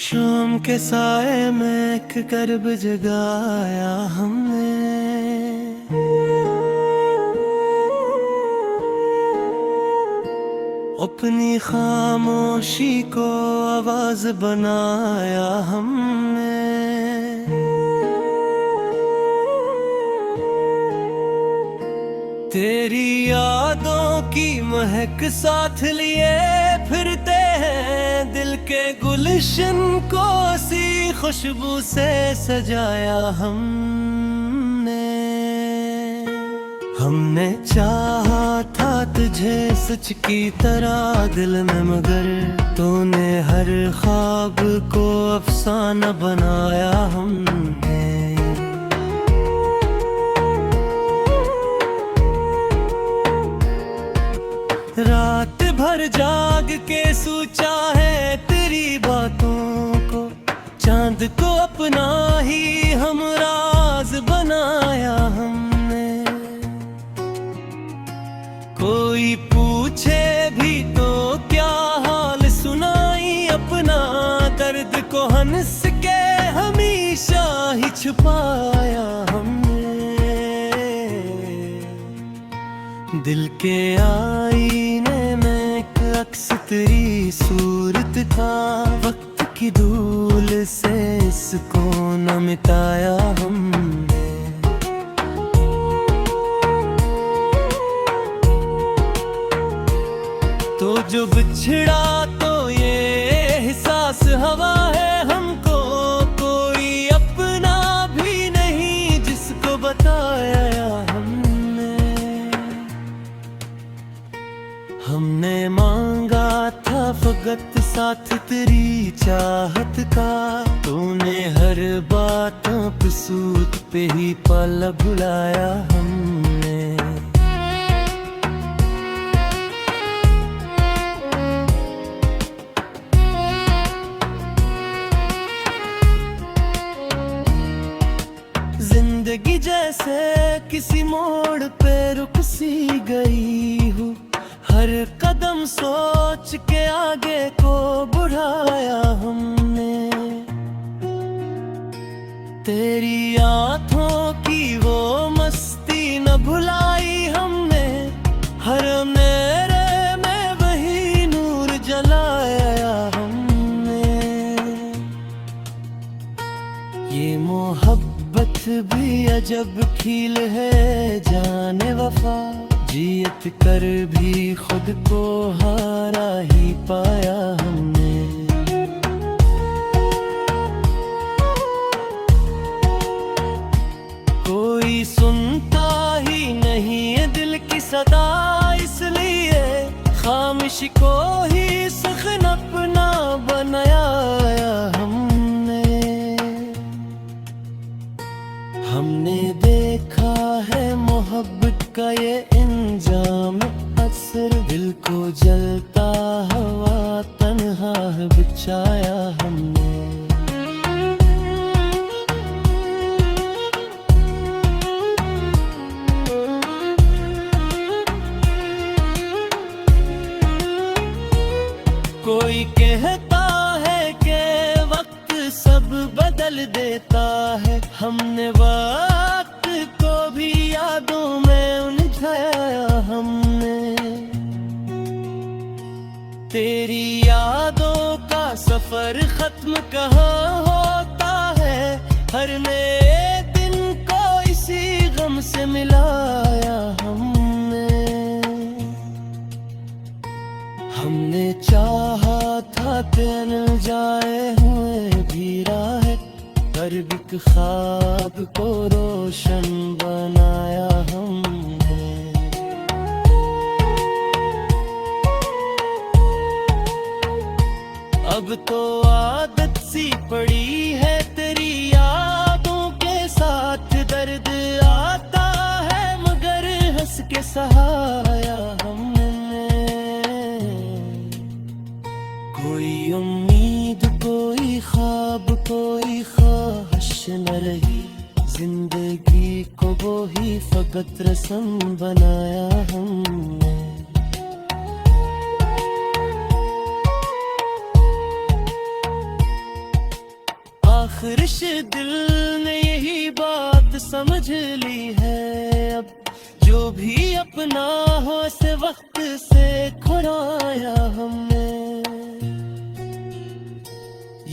शाम के साए में एक कर्ब जगाया हमने, अपनी खामोशी को आवाज बनाया हमने। तेरी यादों की महक साथ लिए फिरते हैं, दिल के गुलशन को सी खुशबू से सजाया हमने चाहा था तुझे सच की तरह दिल में, मगर तूने हर ख्वाब को अफसाना बनाया हमने। रात भर जाग के सोचा है तेरी बातों को, चांद को अपना ही हमराज बनाया हमने। कोई पूछे भी तो क्या हाल सुनाई अपना, दर्द को हंस के हमेशा ही छुपाया हमने। दिल के आईने में एक अक्स तेरी सूरत था, वक्त की धूल से इसको न मिटाया हमने। तो जो बिछड़ा तो ये एहसास हवा है हमको, कोई अपना भी नहीं जिसको बताया हमने मांगा था फकत साथ तेरी चाहत का, तूने हर बातों पे सूत पे ही पल भुलाया हमने। जिंदगी जैसे किसी मोड़ पे रुक सी गई हूँ, हर कदम सोच के आगे को बढ़ाया हमने। तेरी आँखों की वो मस्ती न भुलाई हमने, हर मेरे में वही नूर जलाया हमने। ये मोहब्बत भी अजब खील है जाने वफा, जियत कर भी खुद को हारा ही पाया हमने। कोई सुनता ही नहीं है दिल की सदा, इसलिए खामोश को ही सुखन अपना बनाया हमने देखा है मोहब्बत का ये इंजाम, अक्सर दिल को जलता हवा तन्हा बिछाया हमने। कोई कहता है कि वक्त सब बदल देता है, हमने वक्त को भी यादों में उलझाया हमने। तेरी यादों का सफर खत्म कहाँ होता है, हर नए दिन को इसी गम से मिलाया हमने चाहा था तेन जाए हुए भी राह, हर एक ख्वाब को रोशन बनाया हमने। अब तो आदत सी पड़ी है तेरी यादों के साथ, दर्द आता है मगर हंस के सहाया हमने। कोई उम्मीद कोई ख्वाब कोई ख्वाहिश न रही, जिंदगी को वो ही फकत रस्म बनाया हमने। आखिर इस दिल ने यही बात समझ ली है, अब जो भी अपना हो से वक्त से खुराया हमने।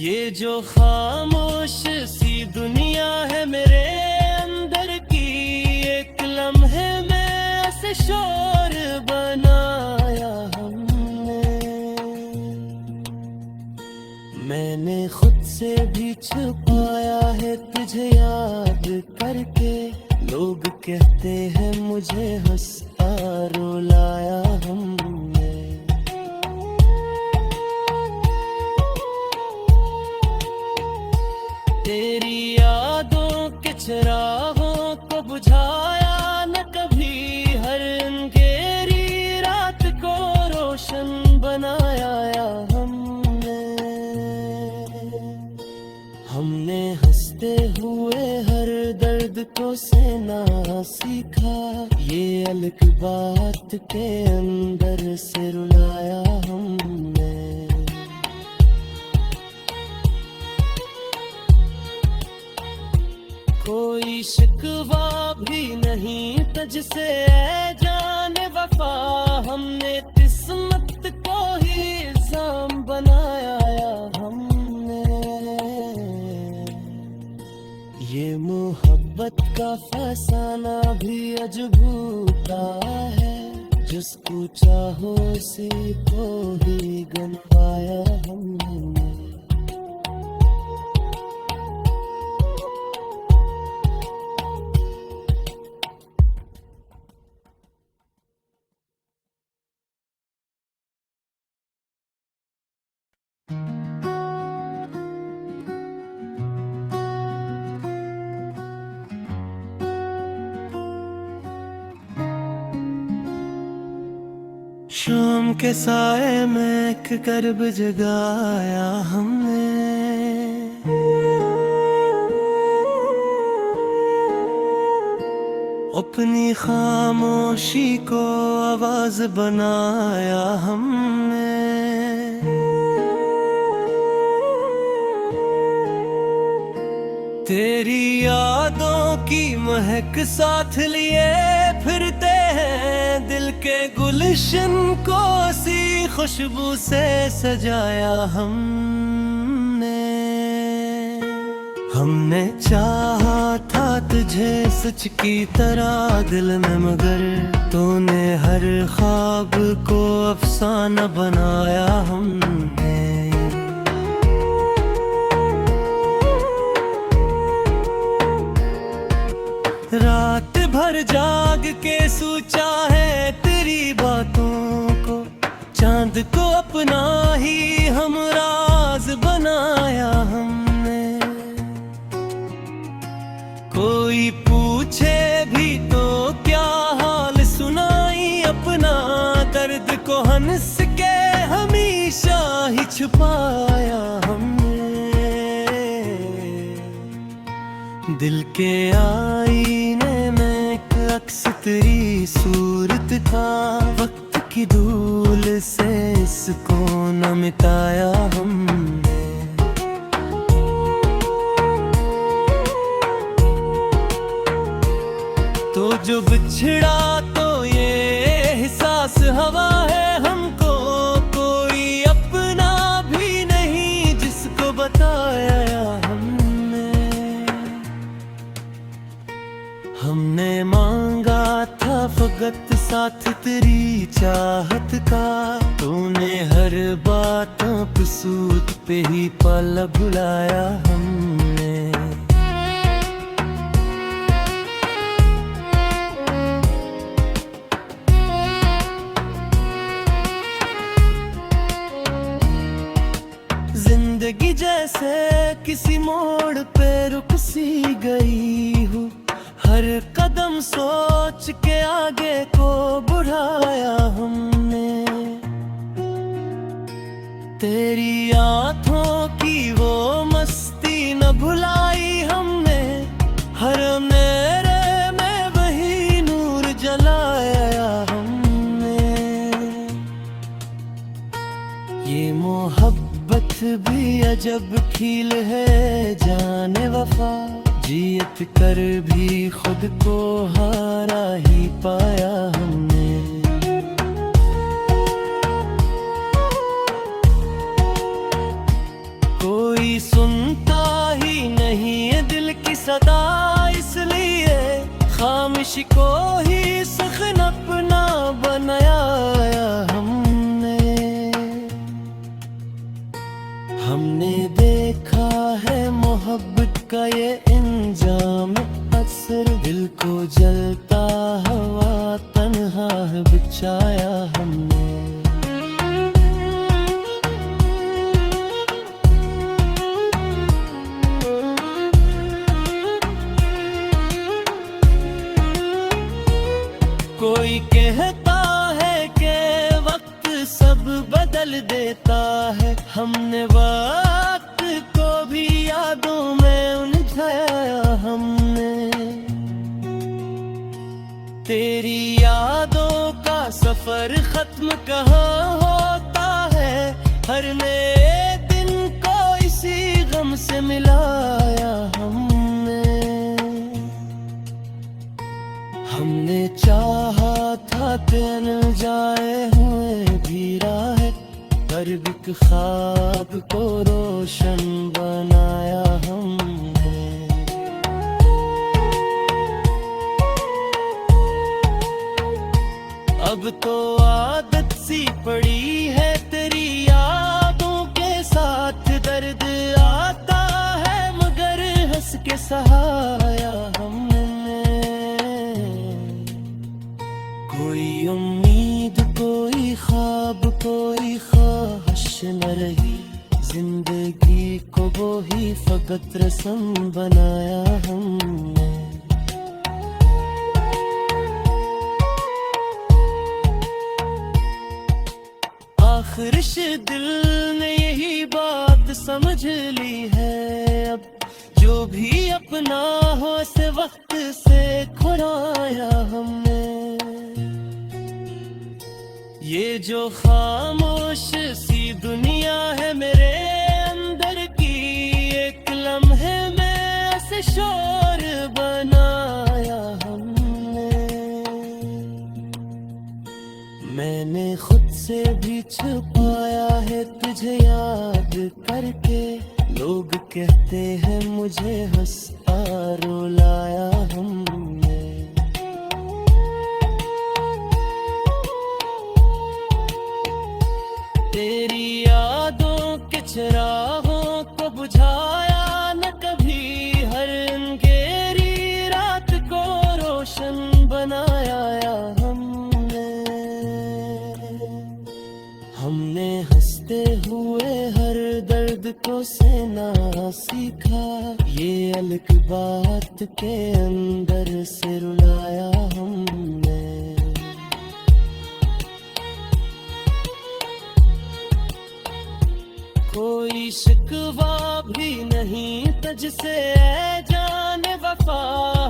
ये जो खामोश सी दुनिया है मेरे अंदर की, एक लम्हे में ऐसे शोर बनाया हमने। मैंने खुद से भी छुपाया है तुझे याद करके, लोग कहते हैं मुझे हंसता रुलाया हमने। तेरी यादों के चिरागों को बुझाया न कभी, हर अंधेरी रात को रोशन बनाया हमने हंसते हुए हर दर्द को सहना सीखा, ये अलग बात के अंदर से रुलाया हमने। कोई शिकवा भी नहीं तुझसे ऐ जाने वफा, हमने किस्मत को ही इल्जाम बनाया हमने। ये मोहब्बत का फसाना भी अजूबा है, जिसको चाहो उसी को ही गनवाया हमने। शाम के साए में एक कर्ब जगाया हमने, अपनी खामोशी को आवाज बनाया हमने। तेरी यादों की महक साथ लिए फिरते हैं, दिल के गुलशन को सी खुशबू से सजाया हमने चाहा था तुझे सच की तरह दिल में, मगर तूने हर ख्वाब को अफसाना बनाया हमने। रात भर जाग के सोचा है तेरी बातों को, चांद को अपना ही हमराज बनाया हमने। कोई पूछे भी तो क्या हाल सुनाई अपना, दर्द को हंस के हमेशा ही छुपाया हमने। दिल के आईने में एक अक्स तेरी सूरत था, वक्त की धूल से इसको न मिटाया हमने। तो जो बिछड़ा तो ये एहसास हवा है हमको, कोई अपना भी नहीं जिसको बताया हमने मांगा था फकत साथ तेरी चाहत का, तूने हर बातों पे सूत पे ही पल बुलाया हमने। जिंदगी जैसे किसी मोड़ पे रुक सी गई हूँ, हर कदम सोच के आगे को बढ़ाया हमने। तेरी आँखों की वो मस्ती न भुलाई हमने, हर अंधेरे में वही नूर जलाया हमने। ये मोहब्बत भी अजब खील है जान जियत कर भी खुद को हारा ही पाया हमने। कोई सुनता ही नहीं है दिल की सदा, इसलिए खामोशी को ही सखन अपना बनाया हमने। हमने देखा है मोहब्बत का ये इंजाम, अक्सर दिल को जलता हवा तन्हा बिछाया हमने। कोई कहता है कि वक्त सब बदल देता है, हमने वक्त को भी यादों में उलझाया हमने। तेरी यादों का सफर खत्म कहाँ होता है, हर नए दिन को इसी गम से मिलाया हमने। हमने चाहा था तेन जाए हुए भी राह, पर एक ख्वाब को रोशन बनाया हमने। अब तो आदत सी पड़ी है तेरी यादों के साथ, दर्द आता है मगर हंस के सहाया हमने। कोई उम्मीद कोई ख्वाब कोई ख्वाहिश न रही, जिंदगी को वो ही फकत रस्म बनाया हमने। आखिर दिल ने यही बात समझ ली है, अब जो भी अपना हो से वक्त से खुराया हमने। ये जो खामोश सी दुनिया है मेरे अंदर की, एक लम्हे में ऐसे शोर बनाया हमने। मैंने खुद से भी छुपाया है तुझे याद करके, लोग कहते हैं मुझे हंसता रुलाया हमने। तेरी यादों के चिरागों को बुझाया न कभी, हर अंधेरी रात को रोशन बनाया हमने। हमने हंसते हुए हर दर्द को सहना सीखा, ये अलग बात के अंदर से रुलाया हमने। कोई शिकवा भी नहीं तुझसे ऐ जाने वफा,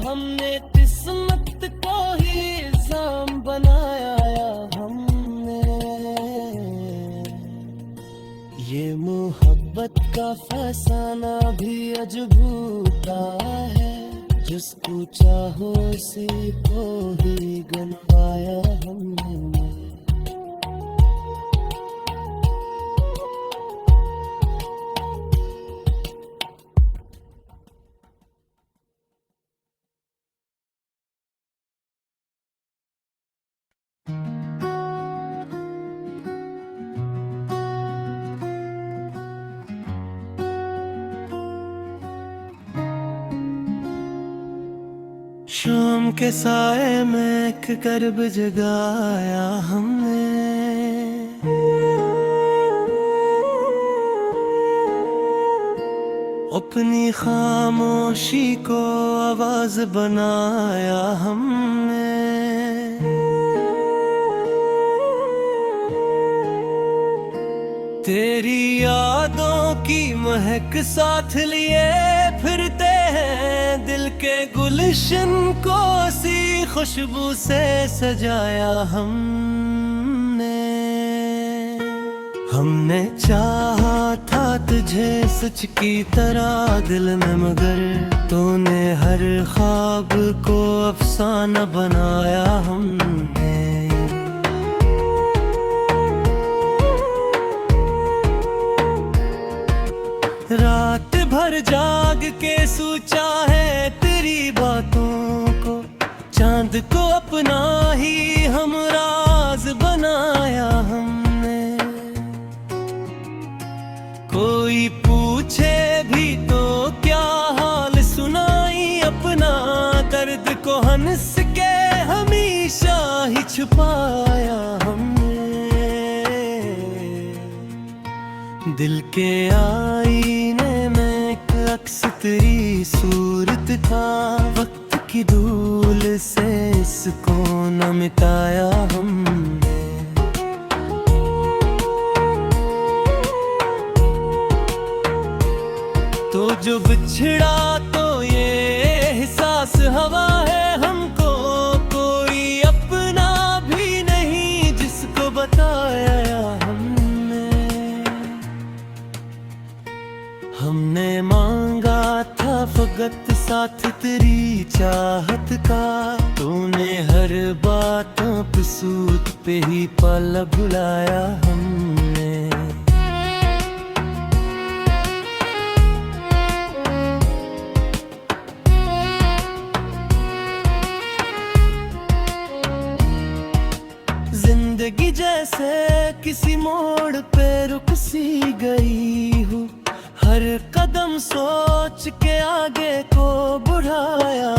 हमने किस्मत को ही इल्जाम बनाया हमने। ये मोहब्बत का फसाना भी अजूबा है, जिसको चाहो उसी को ही गनवाया हमने। शाम के साए में एक करब जगाया हमने। अपनी खामोशी को आवाज बनाया हमने। तेरी यादों की महक साथ लिए फिरते हैं, दिल के गुलशन को सी खुशबू से सजाया हमने। हमने चाहा था तुझे सच की तरह दिल में, मगर तूने हर ख्वाब को अफसाना बनाया हमने। रात भर जाग के सोचा है तेरी बातों को, चांद को अपना ही हमराज बनाया हमने। कोई पूछे भी तो क्या हाल सुनाई अपना, दर्द को हंस के हमेशा ही छुपाया हमने। दिल के आईने में एक अक्स तेरी सूरत था, वक्त की धूल से इसको न मिटाया हमने। तो जो बिछड़ा तो ये एहसास हवा है हमको, कोई अपना भी नहीं जिसको बताया हमने। हमने मांगा था फकत साथ तेरी चाहत का, तूने हर बातों पे सूत पे ही पल बुलाया हमने। जिंदगी जैसे किसी मोड़ पे रुक सी गई हूँ, हर कदम सोच के आगे को बढ़ाया।